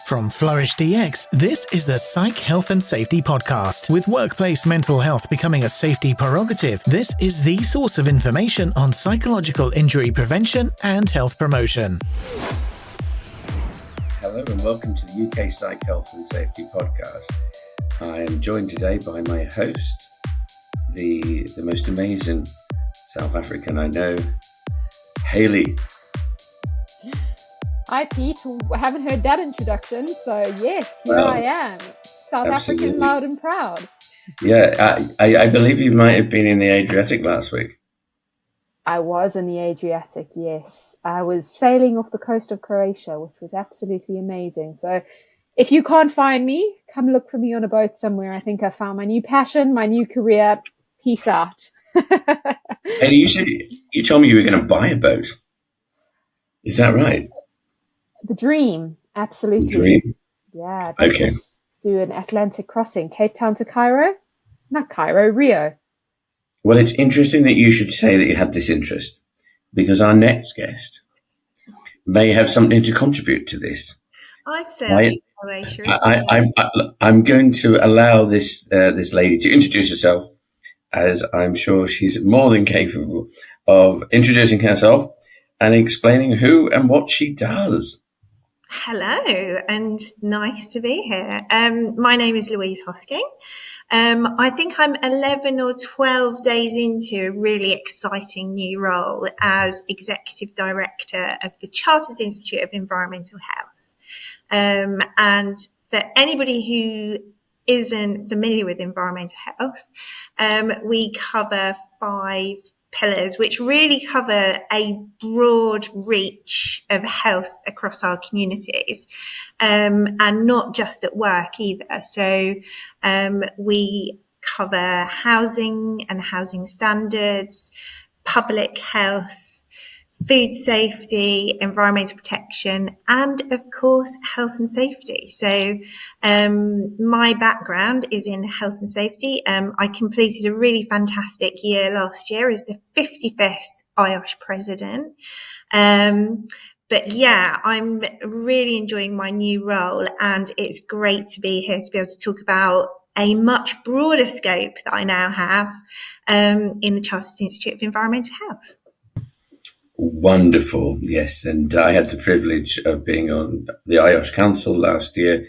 From Flourish GX, this is the Psych Health and Safety Podcast. With workplace mental health becoming a safety prerogative, this is the source of information on psychological injury prevention and health promotion. Hello and welcome to the UK Psych Health and Safety Podcast. I am joined today by my host, the most amazing South African I know, Hayley. Hi Pete, I haven't heard that introduction, so yes, here I am, South Absolutely. African loud and proud. Yeah, I believe you might have been in the Adriatic last week. I was in the Adriatic, yes. I was sailing off the coast of Croatia, which was absolutely amazing. So if you can't find me, come look for me on a boat somewhere. I think I found my new passion, my new career. Peace out. And you told me you were going to buy a boat. Is that right? The dream, absolutely. Dream. Yeah, Okay. just do an Atlantic crossing, Cape Town to Cairo. Not Cairo, Rio. Well, it's interesting that you should say that you had this interest, because our next guest may have something to contribute to this. I've sailed in Croatia. I'm going to allow this lady to introduce herself, as I'm sure she's more than capable of introducing herself and explaining who and what she does. Hello, and nice to be here. My name is Louise Hosking. I think I'm 11 or 12 days into a really exciting new role as Executive Director of the Chartered Institute of Environmental Health. And for anybody who isn't familiar with environmental health, we cover 5 pillars, which really cover a broad reach of health across our communities, and not just at work either. So we cover housing and housing standards, public health, food safety, environmental protection, and of course, health and safety. So my background is in health and safety. I completed a really fantastic year last year as the 55th IOSH president. But yeah, I'm really enjoying my new role, and it's great to be here to be able to talk about a much broader scope that I now have in the Chartered Institute of Environmental Health. Wonderful, yes. And I had the privilege of being on the IOSH Council last year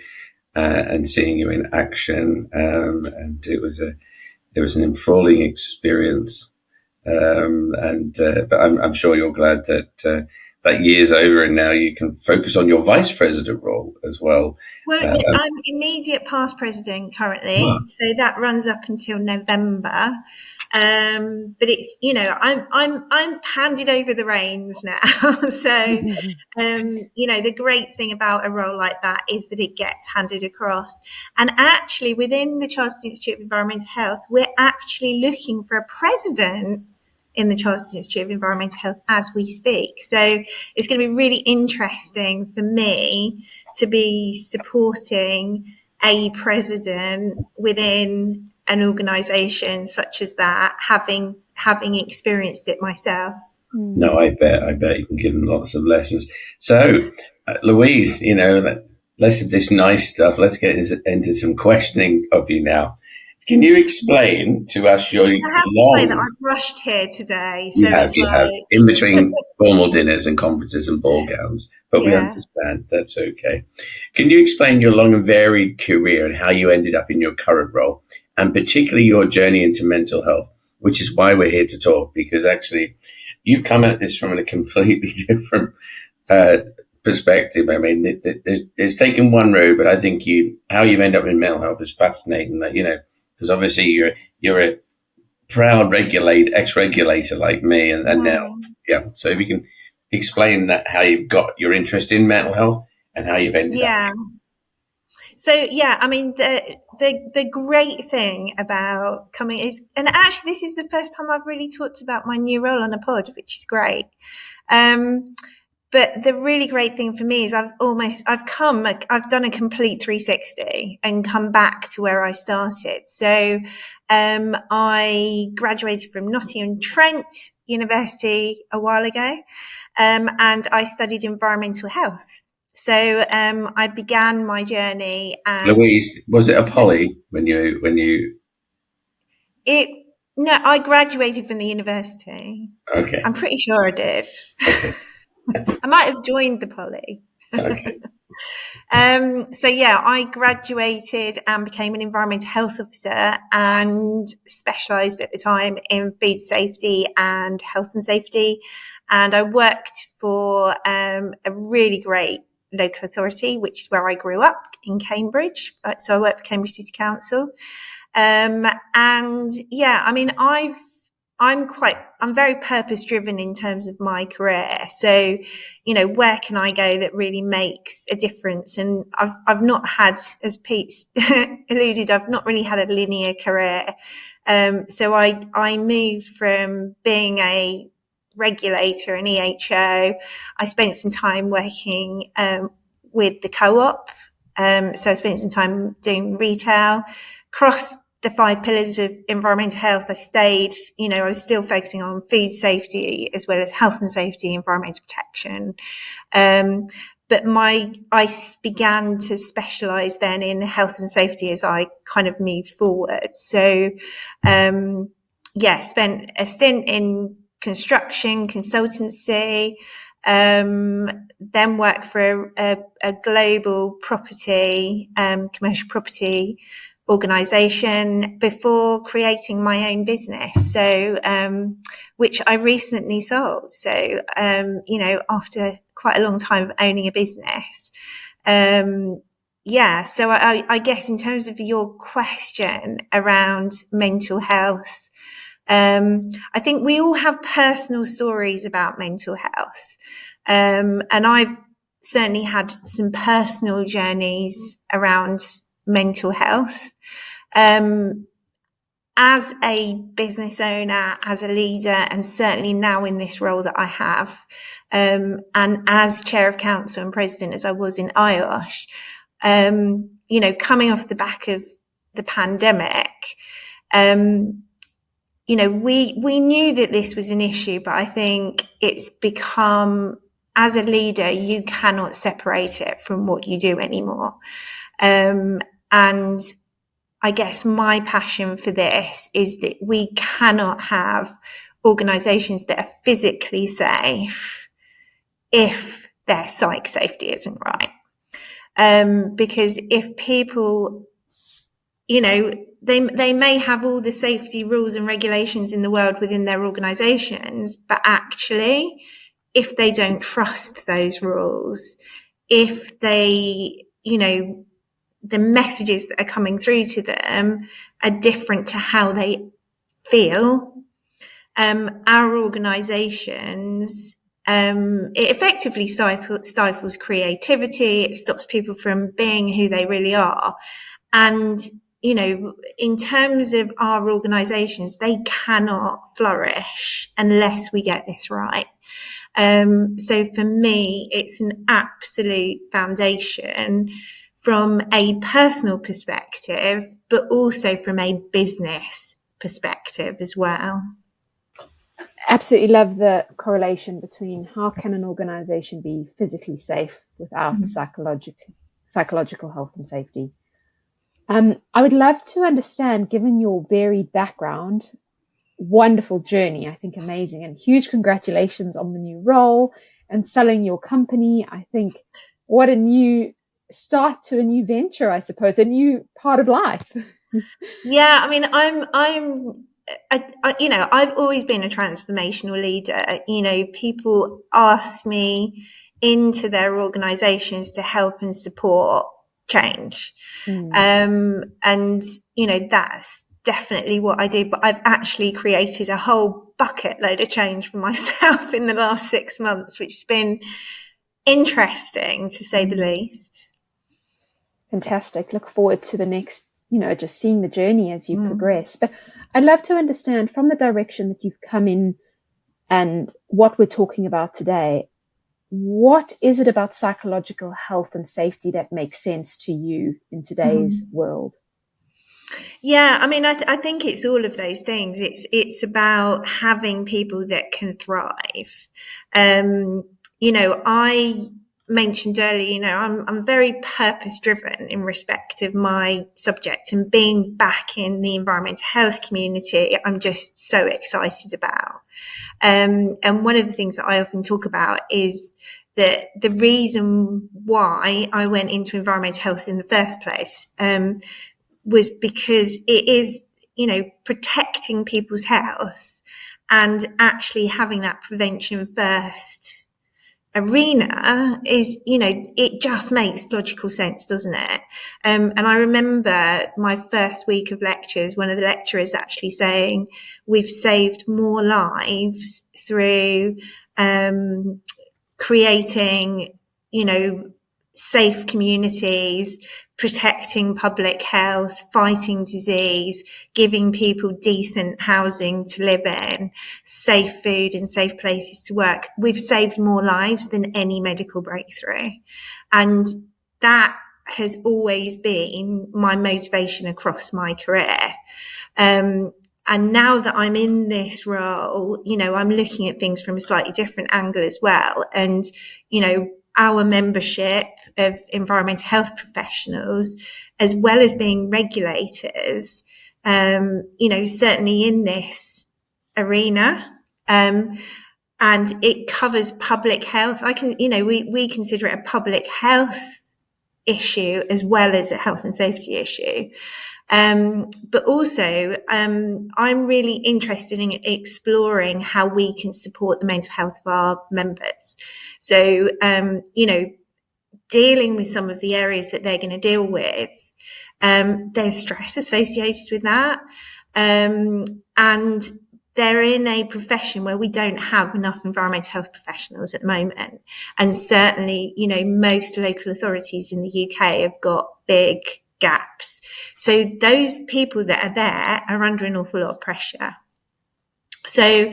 and seeing you in action, and it was an enthralling experience. But I'm sure you're glad that that year's over and now you can focus on your vice president role as well. Well, I'm immediate past president currently, so that runs up until November. But it's, I'm handed over the reins now. So, the great thing about a role like that is that it gets handed across. And actually within the Chartered Institute of Environmental Health, we're actually looking for a president in the Chartered Institute of Environmental Health as we speak. So it's going to be really interesting for me to be supporting a president within an organisation such as that, having experienced it myself. No, I bet you can give them lots of lessons. So, Louise, let's do this nice stuff. Let's get into some questioning of you now. Can you explain to us your I have to say that I've rushed here today. So you have in between formal dinners and conferences and ball gowns, but we understand. That's okay. Can you explain your long and varied career and how you ended up in your current role, and particularly your journey into mental health, which is why we're here to talk, because actually you've come at this from a completely different perspective. I mean, it's taken one road, but I think how you've ended up in mental health is fascinating. Because obviously you're a proud ex-regulator like me, and now, So if you can explain that, how you've got your interest in mental health and how you've ended up. So I mean, the great thing about coming is, and actually this is the first time I've really talked about my new role on a pod, which is great. But the really great thing for me is I've done a complete 360 and come back to where I started. So, I graduated from Nottingham-Trent University a while ago, and I studied environmental health. So I began my journey as Louise, was it a poly when you? No, I graduated from the university. Okay. I'm pretty sure I did. Okay. I might have joined the poly. Okay. So yeah, I graduated and became an environmental health officer and specialised at the time in food safety and health and safety. And I worked for a really great local authority, which is where I grew up in Cambridge. So I worked for Cambridge City Council. And yeah, I mean, I'm very purpose driven in terms of my career. So, where can I go that really makes a difference? And I've not had, as Pete's alluded, I've not really had a linear career. So I moved from being a regulator, an EHO. I spent some time working, with the co-op. So I spent some time doing retail, across the 5 pillars of environmental health. I was still focusing on food safety as well as health and safety, environmental protection. But I began to specialise then in health and safety as I kind of moved forward. So, spent a stint in construction, consultancy, then worked for a global property, commercial property organisation before creating my own business. So, which I recently sold. So, after quite a long time of owning a business. So I guess in terms of your question around mental health, I think we all have personal stories about mental health. And I've certainly had some personal journeys around mental health. As a business owner, as a leader, and certainly now in this role that I have, and as chair of council and president as I was in IOSH, coming off the back of the pandemic, we knew that this was an issue, but I think it's become, as a leader, you cannot separate it from what you do anymore. And I guess my passion for this is that we cannot have organisations that are physically safe if their psych safety isn't right. Because if people, they may have all the safety rules and regulations in the world within their organisations, but actually, if they don't trust those rules, if they, the messages that are coming through to them are different to how they feel, our organisations, it effectively stifles creativity. It stops people from being who they really are. And, in terms of our organisations, they cannot flourish unless we get this right. So for me, it's an absolute foundation from a personal perspective, but also from a business perspective as well. Absolutely love the correlation between how can an organisation be physically safe without psychological health and safety. I would love to understand, given your varied background, wonderful journey, I think amazing, and huge congratulations on the new role and selling your company. I think what a new start to a new venture, I suppose, a new part of life. Yeah, I mean, I've always been a transformational leader. People ask me into their organizations to help and support change. And, that's definitely what I do. But I've actually created a whole bucket load of change for myself in the last 6 months, which has been interesting to say the least. Fantastic. Look forward to the next, just seeing the journey as you progress. But I'd love to understand from the direction that you've come in and what we're talking about today, what is it about psychological health and safety that makes sense to you in today's world? Yeah, I mean, I think it's all of those things. It's about having people that can thrive. mentioned earlier, I'm very purpose driven in respect of my subject, and being back in the environmental health community, I'm just so excited about. And one of the things that I often talk about is that the reason why I went into environmental health in the first place was because it is, protecting people's health and actually having that prevention first arena is, it just makes logical sense, doesn't it? And I remember my first week of lectures, one of the lecturers actually saying, we've saved more lives through creating, safe communities, protecting public health, fighting disease, giving people decent housing to live in, safe food and safe places to work. We've saved more lives than any medical breakthrough. And that has always been my motivation across my career. And now that I'm in this role, I'm looking at things from a slightly different angle as well. And, our membership of environmental health professionals, as well as being regulators, certainly in this arena, and it covers public health. We consider it a public health issue as well as a health and safety issue. But also, I'm really interested in exploring how we can support the mental health of our members. So, dealing with some of the areas that they're going to deal with, there's stress associated with that. And they're in a profession where we don't have enough environmental health professionals at the moment. And certainly, most local authorities in the UK have got big gaps. So those people that are there are under an awful lot of pressure. So,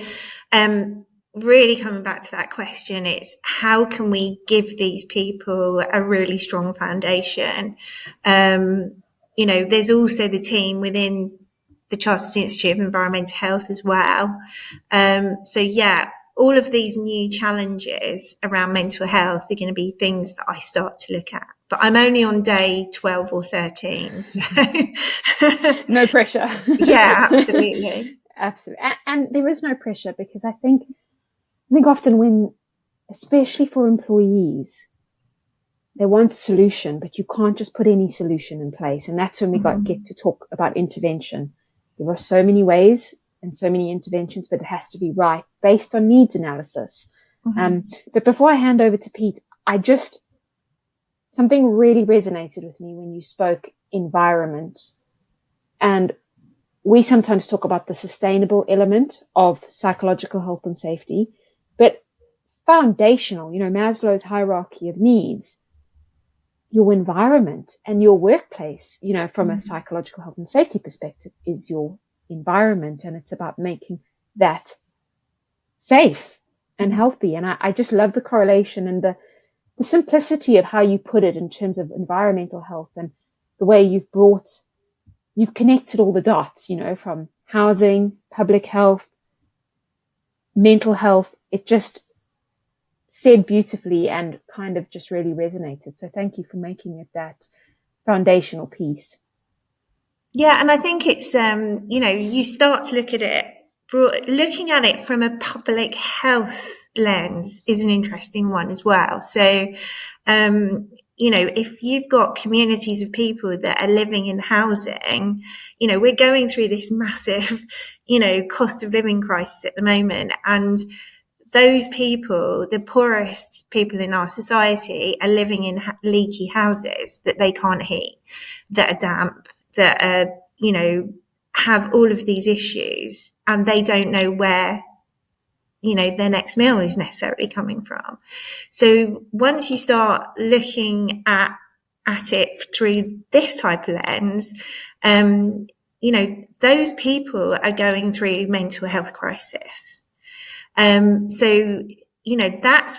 really coming back to that question, it's how can we give these people a really strong foundation? There's also the team within the Chartered Institute of Environmental Health as well. All of these new challenges around mental health are going to be things that I start to look at. But I'm only on day 12 or 13. So. No pressure. Yeah, absolutely. Absolutely. And there is no pressure, because I think often when, especially for employees, they want a solution, but you can't just put any solution in place. And that's when we get to talk about intervention. There are so many ways and so many interventions, but it has to be right, based on needs analysis. But before I hand over to Pete, something really resonated with me when you spoke environment. And we sometimes talk about the sustainable element of psychological health and safety, but foundational, Maslow's hierarchy of needs, your environment and your workplace, from a psychological health and safety perspective, is your environment. And it's about making that safe and healthy. And I just love the correlation and the simplicity of how you put it in terms of environmental health, and the way you've connected all the dots, from housing, public health, mental health. It just said beautifully and kind of just really resonated. So thank you for making it that foundational piece. Yeah. And I think it's, you start to look at it, looking at it from a public health lens is an interesting one as well. So, if you've got communities of people that are living in housing, we're going through this massive, cost of living crisis at the moment. And those people, the poorest people in our society, are living in leaky houses that they can't heat, that are damp, that are, have all of these issues, and they don't know where, their next meal is necessarily coming from. So once you start looking at it through this type of lens, those people are going through mental health crisis. That's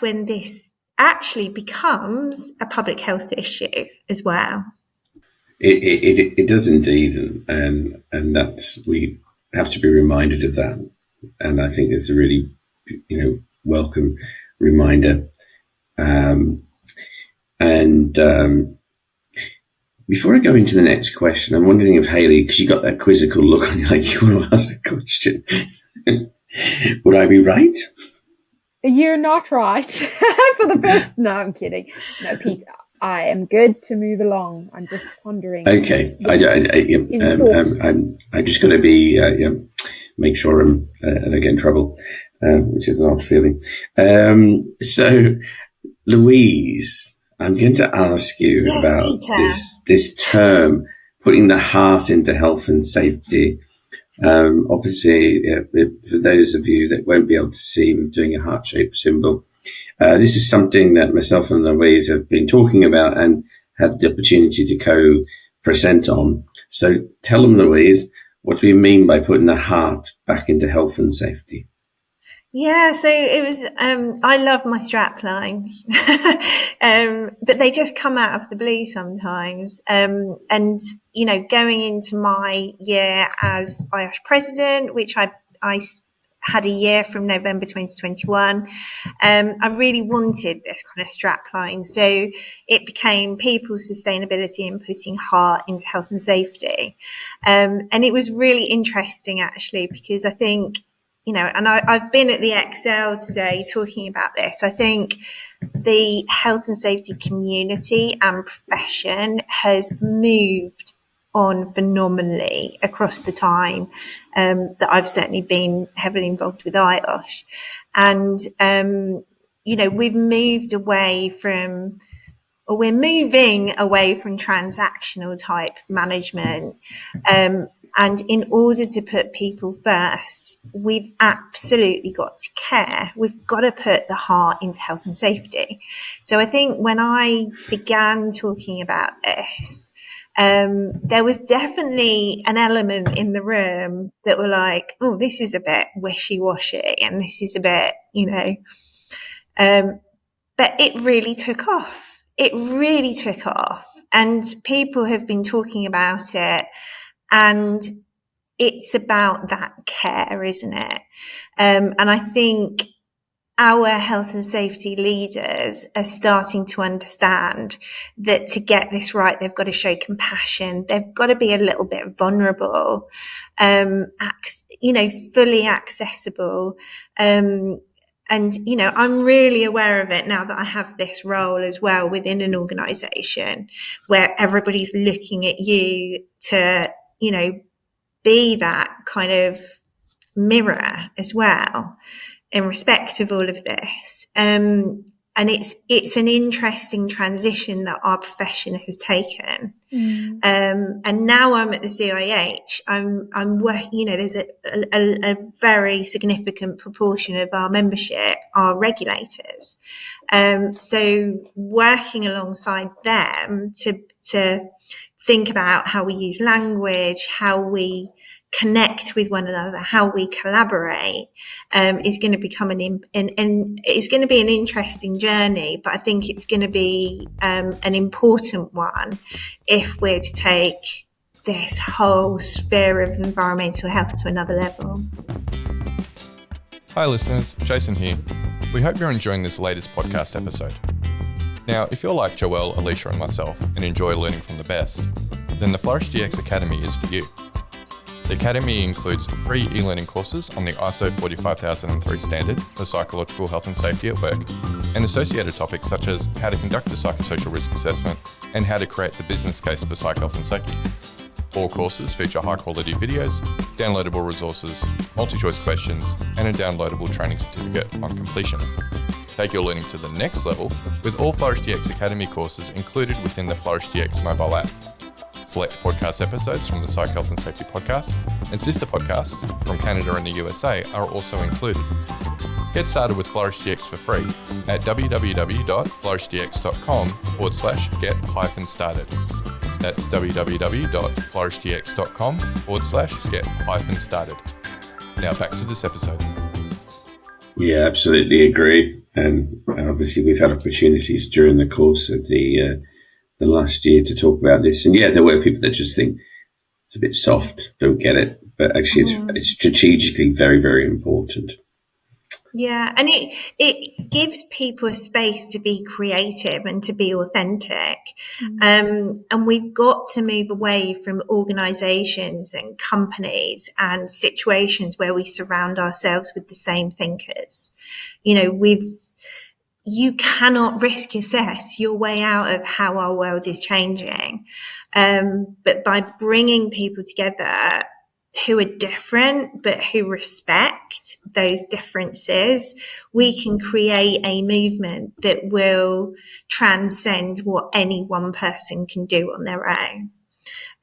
when this actually becomes a public health issue as well. It does indeed, and that's, we have to be reminded of that. And I think it's a really, welcome reminder. And before I go into the next question, I'm wondering if Hayley, because you got that quizzical look on you, like you want to ask the question, would I be right? You're not right. For the first, no, I'm kidding. No, Pete, I am good to move along. I'm just pondering. Okay, I just got to be make sure I don't get in trouble, which is an odd feeling. So, Louise, I'm going to ask you about this term, putting the heart into health and safety. Obviously, for those of you that won't be able to see, we're doing a heart-shaped symbol. This is something that myself and Louise have been talking about and had the opportunity to co-present on. So tell them, Louise, what do we mean by putting the heart back into health and safety? Yeah, so it was, I love my strap lines, but they just come out of the blue sometimes. And, you know, going into my year as IOSH president, which I had a year from November 2021, I really wanted this kind of strap line. So it became people, sustainability, and putting heart into health and safety. And it was really interesting, actually, because I think, you know, and I've been at the Excel today talking about this. I think the health and safety community and profession has moved on phenomenally across the time that I've certainly been heavily involved with IOSH. And, you know, we're moving away from transactional type management. And in order to put people first, we've absolutely got to care. We've got to put the heart into health and safety. So I think when I began talking about this, there was definitely an element in the room that were like, oh, this is a bit wishy-washy and this is a bit, you know, but it really took off. It really took off. And people have been talking about it. And it's about that care, isn't it? And I think our health and safety leaders are starting to understand that to get this right, they've got to show compassion. They've got to be a little bit vulnerable, you know, fully accessible. And, you know, I'm really aware of it now that I have this role as well within an organisation where everybody's looking at you to, you know, be that kind of mirror as well in respect of all of this. And it's an interesting transition that our profession has taken. And now I'm at the CIH. I'm working, you know, there's a very significant proportion of our membership are regulators. So working alongside them to think about how we use language, how we connect with one another, how we collaborate, is going to become it's going to be an interesting journey, but I think it's going to be an important one if we're to take this whole sphere of environmental health to another level. Hi listeners, Jason here. We hope you're enjoying this latest podcast episode. Now, if you're like Joelle, Alicia and myself and enjoy learning from the best, then the Flourish GX Academy is for you. The Academy includes free e-learning courses on the ISO 45003 standard for psychological health and safety at work, and associated topics such as how to conduct a psychosocial risk assessment and how to create the business case for psych health and safety. All courses feature high-quality videos, downloadable resources, multi-choice questions, and a downloadable training certificate on completion. Take your learning to the next level with all Flourish GX Academy courses included within the Flourish GX mobile app. Select podcast episodes from the Psych Health and Safety podcast and sister podcasts from Canada and the USA are also included. Get started with Flourish GX for free at www.flourishgx.com/get-started. That's www.flourishgx.com/get-started. Now back to this episode. Yeah, absolutely agree. And obviously we've had opportunities during the course of the last year to talk about this. And yeah, there were people that just think it's a bit soft, don't get it. But actually it's strategically very, very important. Yeah, and it gives people a space to be creative and to be authentic. And we've got to move away from organizations and companies and situations where we surround ourselves with the same thinkers. You know, you cannot risk assess your way out of how our world is changing. But by bringing people together who are different, but who respect those differences, we can create a movement that will transcend what any one person can do on their own.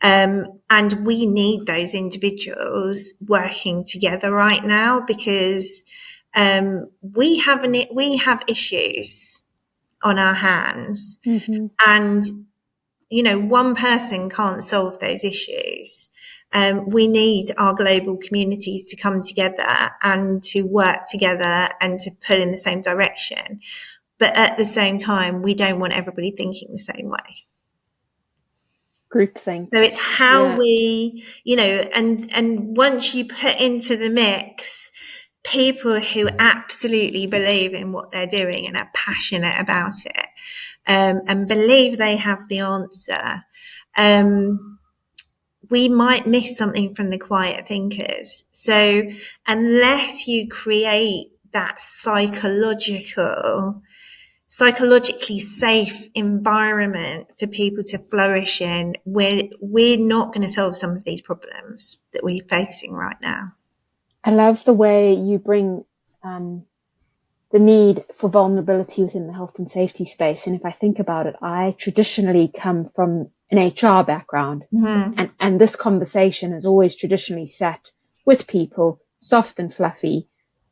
And we need those individuals working together right now, because we have issues on our hands, and you know, one person can't solve those issues. We need our global communities to come together and to work together and to pull in the same direction. But at the same time, we don't want everybody thinking the same way. Groupthink. So it's how we, you know, and once you put into the mix people who absolutely believe in what they're doing and are passionate about it, and believe they have the answer, we might miss something from the quiet thinkers. So unless you create that psychologically safe environment for people to flourish in, we're not going to solve some of these problems that we're facing right now. I love the way you bring the need for vulnerability within the health and safety space. And if I think about it, I traditionally come from an HR background, and this conversation has always traditionally sat with people, soft and fluffy,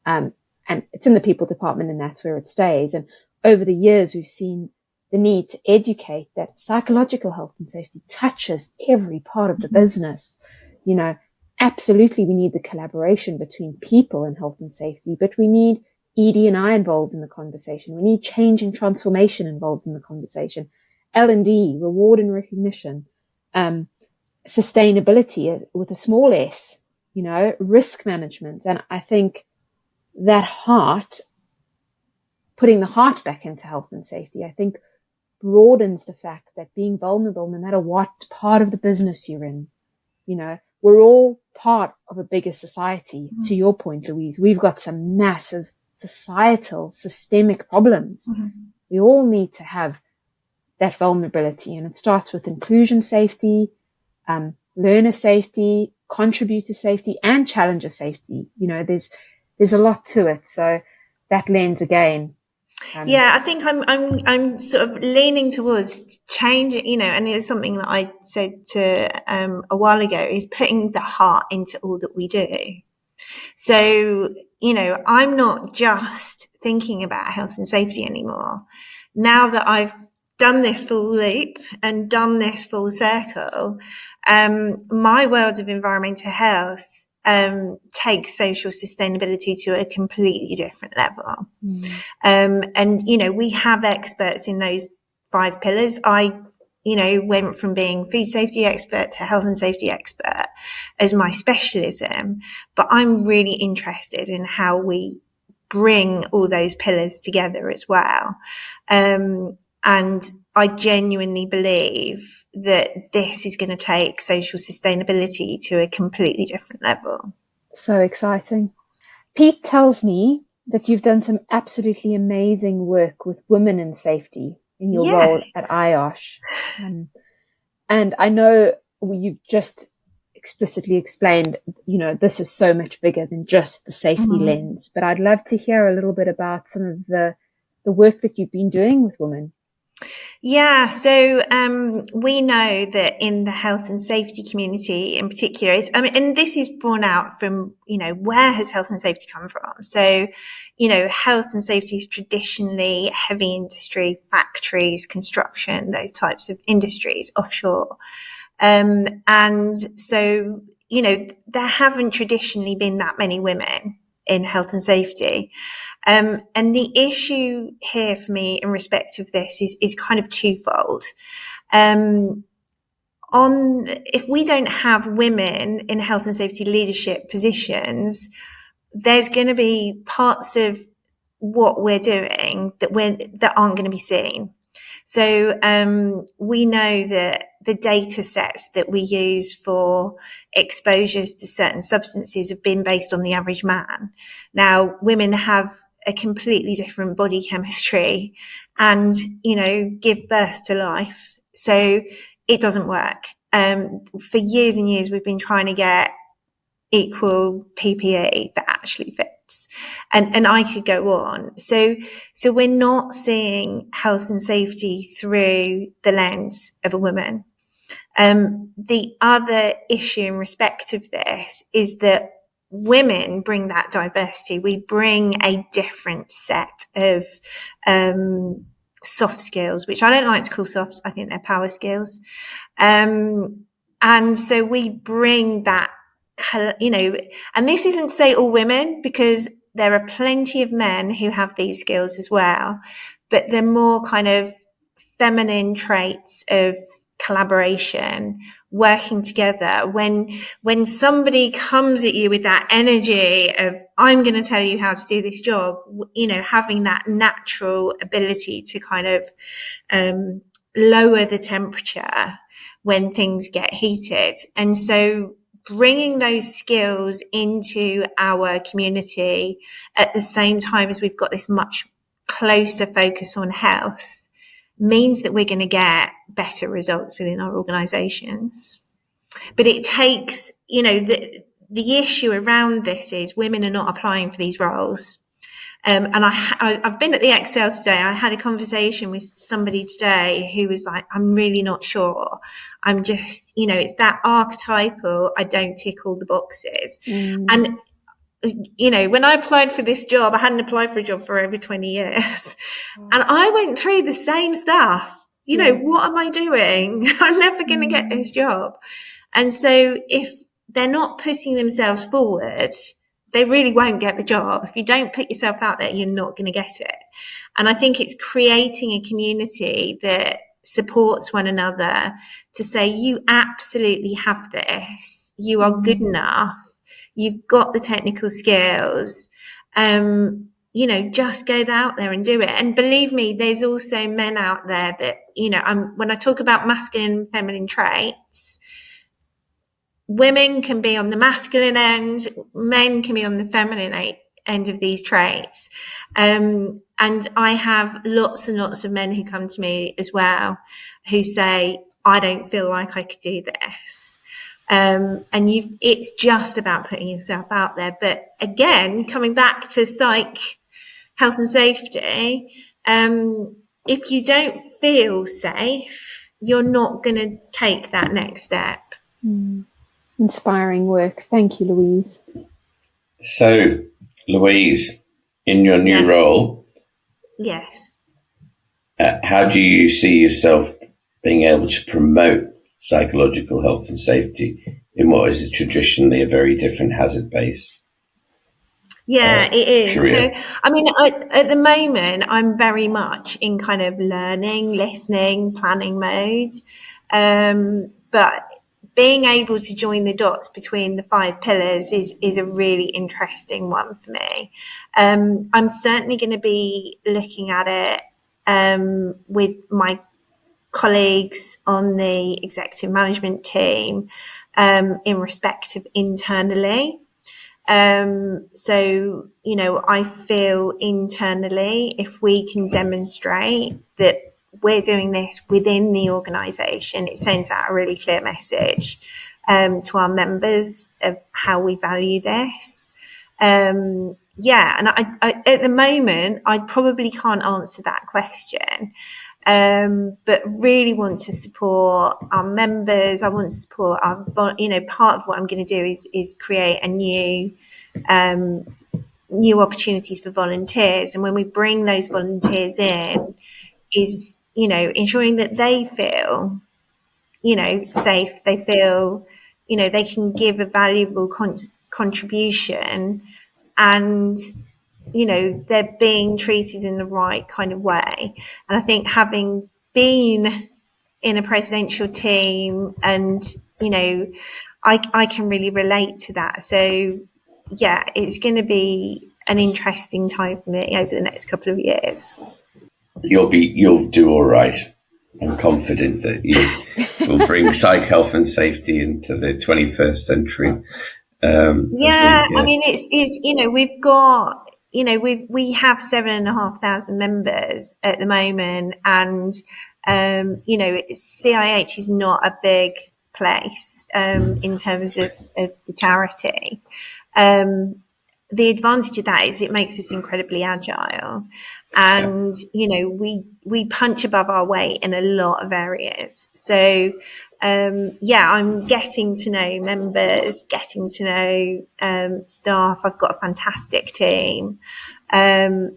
and it's in the people department, and that's where it stays. And over the years, we've seen the need to educate that psychological health and safety touches every part of the business. You know, absolutely, we need the collaboration between people and health and safety, but we need ED&I involved in the conversation. We need change and transformation involved in the conversation. L&D, reward and recognition, sustainability with a small s, you know, risk management. And I think that putting the heart back into health and safety, I think broadens the fact that being vulnerable, no matter what part of the business you're in, you know, we're all part of a bigger society. To your point, Louise, we've got some massive societal, systemic problems. We all need to have that vulnerability, and it starts with inclusion safety, learner safety, contributor safety, and challenger safety. You know, there's a lot to it. So that lens again. Yeah, I think I'm sort of leaning towards change, you know, and it's something that I said to a while ago, is putting the heart into all that we do. So, you know, I'm not just thinking about health and safety anymore. Now that I've done this full loop and done this full circle, my world of environmental health takes social sustainability to a completely different level. And, you know, we have experts in those 5 pillars. I, you know, went from being food safety expert to health and safety expert as my specialism, but I'm really interested in how we bring all those pillars together as well. And I genuinely believe that this is going to take social sustainability to a completely different level. So exciting. Pete tells me that you've done some absolutely amazing work with women in safety in your role at IOSH. And I know you've just explicitly explained, you know, this is so much bigger than just the safety lens, but I'd love to hear a little bit about some of the work that you've been doing with women. Yeah, so we know that in the health and safety community in particular, and this is born out from, you know, where has health and safety come from? So, you know, health and safety is traditionally heavy industry, factories, construction, those types of industries, offshore. And so, you know, there haven't traditionally been that many women in health and safety. And the issue here for me in respect of this is kind of twofold. If we don't have women in health and safety leadership positions, there's going to be parts of what we're doing that aren't going to be seen. So we know that the data sets that we use for exposures to certain substances have been based on the average man. Now, women have a completely different body chemistry and, give birth to life. So it doesn't work. For years and years, we've been trying to get equal PPE that actually fits. And I could go on. So we're not seeing health and safety through the lens of a woman. The other issue in respect of this is that women bring that diversity. We bring a different set of soft skills, which I don't like to call soft. I think they're power skills. And so we bring that, and this isn't to say all women, because there are plenty of men who have these skills as well, but they're more kind of feminine traits of collaboration, working together. When somebody comes at you with that energy of, I'm going to tell you how to do this job, having that natural ability to kind of lower the temperature when things get heated. And so bringing those skills into our community at the same time as we've got this much closer focus on health means that we're going to get better results within our organisations. But it takes, the issue around this is women are not applying for these roles. And I've been at the Excel today. I had a conversation with somebody today who was like, I'm really not sure. I'm just, it's that archetypal, I don't tick all the boxes. And, when I applied for this job, I hadn't applied for a job for over 20 years. And I went through the same stuff. What am I doing? I'm never going to get this job. And so if they're not putting themselves forward, they really won't get the job. If you don't put yourself out there, you're not going to get it. And I think it's creating a community that supports one another to say, you absolutely have this. You are good enough. You've got the technical skills. Just go out there and do it. And believe me, there's also men out there that, when I talk about masculine and feminine traits, women can be on the masculine end, men can be on the feminine end of these traits. And I have lots and lots of men who come to me as well, who say, I don't feel like I could do this. It's just about putting yourself out there. But again, coming back to psych, health and safety, if you don't feel safe, you're not going to take that next step. Inspiring work. Thank you, Louise. So, Louise, in your new role, yes, how do you see yourself being able to promote psychological health and safety in what is traditionally a very different hazard-based it is. career? So, at the moment, I'm very much in kind of learning, listening, planning mode. But being able to join the dots between the 5 pillars is a really interesting one for me. I'm certainly going to be looking at it with my colleagues on the executive management team in respect of internally. So, I feel internally, if we can demonstrate that we're doing this within the organisation, it sends out a really clear message to our members of how we value this. And I at the moment, I probably can't answer that question, but really want to support our members. I want to support our, part of what I'm going to do is create a new opportunities for volunteers. And when we bring those volunteers in, is, ensuring that they feel, safe, they feel, they can give a valuable contribution, and, they're being treated in the right kind of way. And I think having been in a presidential team and, I can really relate to that. So, yeah, it's going to be an interesting time for me over the next couple of years. You'll do all right. I'm confident that you will bring psych health and safety into the 21st century. I mean, it's we've got, we have 7,500 members at the moment, and CIH is not a big place in terms of the charity. The advantage of that is it makes us incredibly agile, and we punch above our weight in a lot of areas. So I'm getting to know members, getting to know staff. I've got a fantastic team. Really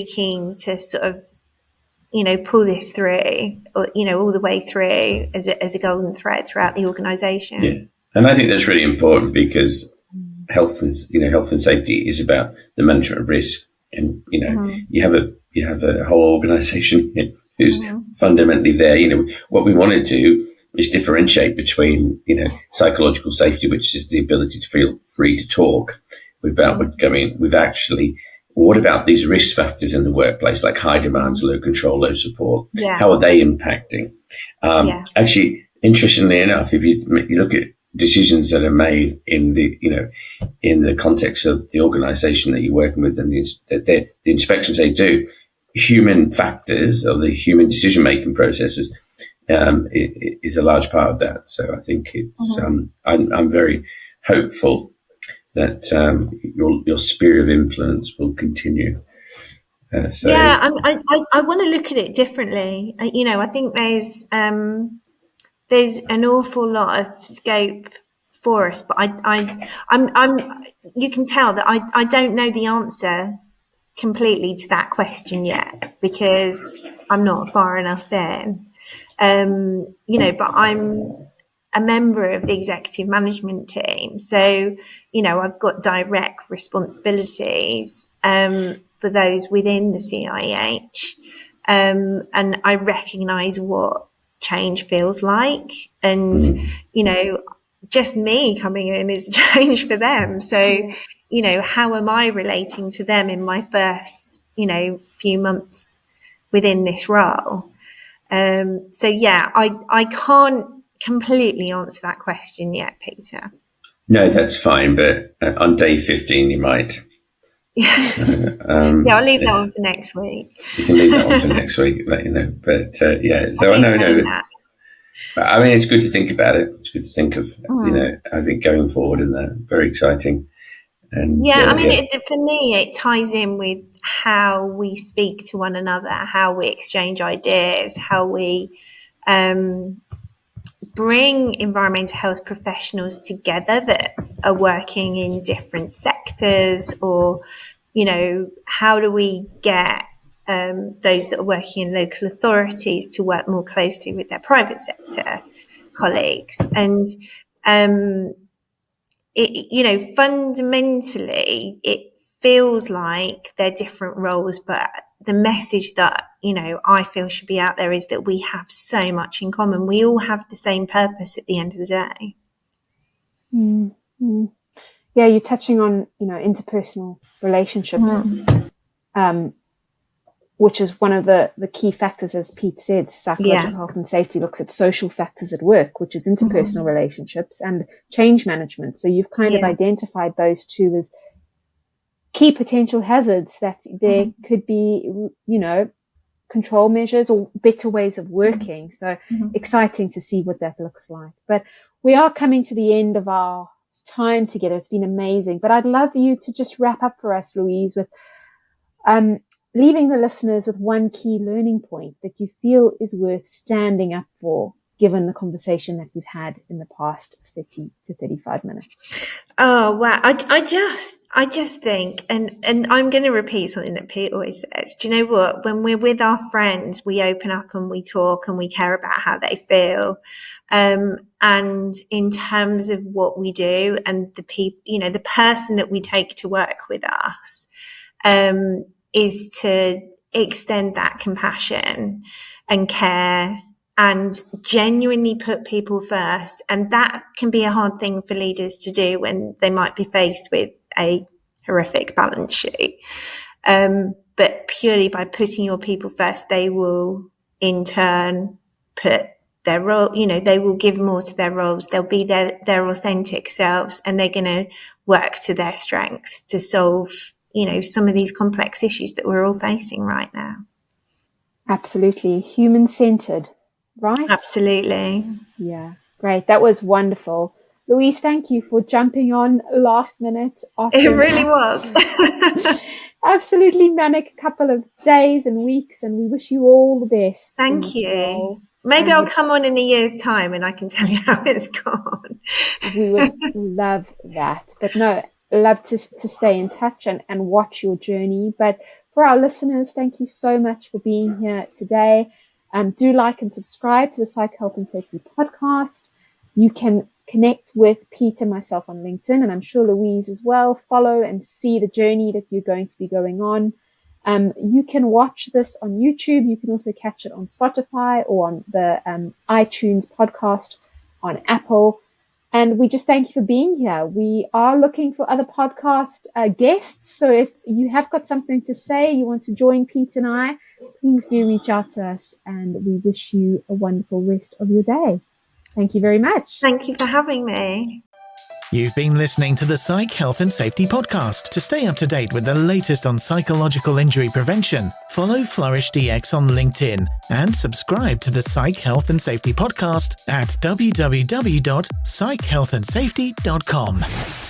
keen to sort of pull this through, all the way through as a golden thread throughout the organisation. Yeah, and I think that's really important, because health and safety is about the management of risk, and you have a whole organisation who's fundamentally there. What we want to do is differentiate between psychological safety, which is the ability to feel free to talk without what about these risk factors in the workplace, like high demands, low control, low support? Yeah. How are they impacting? Actually, interestingly enough, if you look at decisions that are made in the context of the organisation that you're working with, and the inspections they do, human factors or the human decision making processes is a large part of that. So I think it's I'm very hopeful that your sphere of influence will continue. I want to look at it differently. I think there's an awful lot of scope for us, but you can tell that I don't know the answer completely to that question yet, because I'm not far enough in. But I'm a member of the executive management team, so I've got direct responsibilities for those within the CIH, and I recognise what change feels like, and just me coming in is change for them. So how am I relating to them in my first few months within this role? I can't completely answer that question yet, Peter. No, that's fine, but on day 15 you might. I'll leave that one for next week. You can leave that one for next week, but so I know. I mean, it's good to think about it. It's good to think of, I think going forward in that. Very exciting. And for me, it ties in with how we speak to one another, how we exchange ideas, how we bring environmental health professionals together that are working in different sectors, or how do we get those that are working in local authorities to work more closely with their private sector colleagues. And fundamentally it feels like they're different roles, but the message that I feel should be out there is that we have so much in common. We all have the same purpose at the end of the day. Mm-hmm. Yeah, you're touching on interpersonal relationships, which is one of the key factors, as Pete said. Psychological health and safety looks at social factors at work, which is interpersonal relationships and change management. So you've kind of identified those two as key potential hazards that there could be, control measures or better ways of working. So exciting to see what that looks like. But we are coming to the end of our time together. It's been amazing. But I'd love you to just wrap up for us, Louise, with leaving the listeners with one key learning point that you feel is worth standing up for, given the conversation that we've had in the past 30 to 35 minutes. Oh, wow. I just think, and I'm going to repeat something that Pete always says. Do you know what? When we're with our friends, we open up and we talk and we care about how they feel. And in terms of what we do and the people, the person that we take to work with us, is to extend that compassion and care and genuinely put people first. And that can be a hard thing for leaders to do when they might be faced with a horrific balance sheet. But purely by putting your people first, they will in turn put their role, they will give more to their roles. They'll be their authentic selves, and they're going to work to their strength to solve, some of these complex issues that we're all facing right now. Absolutely. Human-centered, right? Absolutely. Yeah, great. That was wonderful. Louise, thank you for jumping on last minute. It really was. Absolutely manic couple of days and weeks, and we wish you all the best. Thank you. Maybe I'll come on in a year's time and I can tell you how it's gone. We would love that. But no, love to stay in touch and watch your journey. But for our listeners, thank you so much for being here today. Do like and subscribe to the Psych Health and Safety podcast. You can connect with Pete and myself on LinkedIn, and I'm sure Louise as well. Follow and see the journey that you're going to be going on. You can watch this on YouTube. You can also catch it on Spotify or on the iTunes podcast on Apple. And we just thank you for being here. We are looking for other podcast guests. So if you have got something to say, you want to join Pete and I, please do reach out to us. And we wish you a wonderful rest of your day. Thank you very much. Thank you for having me. You've been listening to the Psych Health and Safety podcast. To stay up to date with the latest on psychological injury prevention, follow Flourish GX on LinkedIn and subscribe to the Psych Health and Safety podcast at www.psychealthandsafety.com.